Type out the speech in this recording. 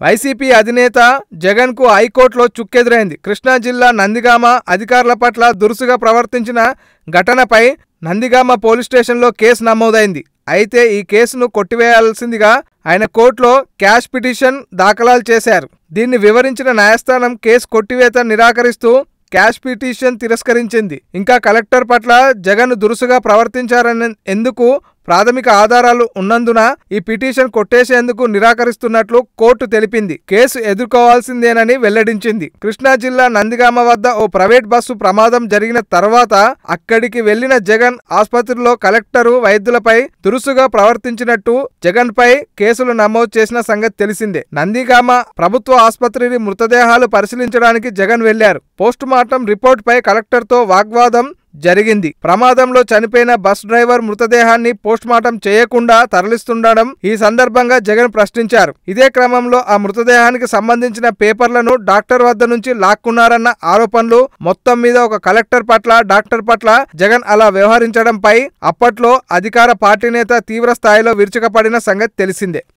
YCP అధినేత జగన్ కు హైకోర్టులో చుక్కెదురైంది. కృష్ణా జిల్లా నందిగామ అధికారుల పట్ల దురుసుగా ప్రవర్తించిన ఘటనపై నందిగామ పోలీస్ స్టేషన్లో కేసు నమోదైంది. అయితే ఈ కేసును కొట్టివేయాల్సిందిగా ఆయన కోర్టులో క్యాష్ పిటిషన్ దాఖలు చేశారు. దీన్ని వివరించిన న్యాయస్థానం కేసు కొట్టివేత నిరాకరిస్తూ క్యాష్ పిటిషన్ తిరస్కరించింది. ఇంకా కలెక్టర్ పట్ల జగన్ దురుసుగా ప్రవర్తించారనేందుకు ప్రాథమిక ఆధారాలు ఉన్నందున ఈ పిటిషన్ కొట్టేసేందుకు నిరాకరిస్తున్నట్లు కోర్టు తెలిపింది. కేసు ఎదుర్కోవాల్సిందేనని వెల్లడించింది. కృష్ణా జిల్లా నందిగామ వద్ద ఓ ప్రైవేట్ బస్సు ప్రమాదం జరిగిన తర్వాత అక్కడికి వెళ్లిన జగన్ ఆసుపత్రిలో కలెక్టరు వైద్యులపై దురుసుగా ప్రవర్తించినట్టు జగన్ పై కేసులు నమోదు చేసిన సంగతి తెలిసిందే. నందిగామ ప్రభుత్వ ఆసుపత్రిని మృతదేహాలు పరిశీలించడానికి జగన్ వెళ్లారు. పోస్టుమార్టం రిపోర్ట్ పై కలెక్టర్తో వాగ్వాదం జరిగింది. ప్రమాదంలో చనిపోయిన బస్ డ్రైవర్ మృతదేహాన్ని పోస్టుమార్టం చేయకుండా తరలిస్తుండడం ఈ సందర్భంగా జగన్ ప్రశ్నించారు. ఇదే క్రమంలో ఆ మృతదేహానికి సంబంధించిన పేపర్లను డాక్టర్ వద్ద నుంచి లాక్కున్నారన్న ఆరోపణలు. మొత్తం మీద ఒక కలెక్టర్ పట్ల డాక్టర్ పట్ల జగన్ అలా వ్యవహరించడంపై అప్పట్లో అధికార పార్టీ నేత తీవ్ర స్థాయిలో విరుచుకుపడిన సంగతి తెలిసిందే.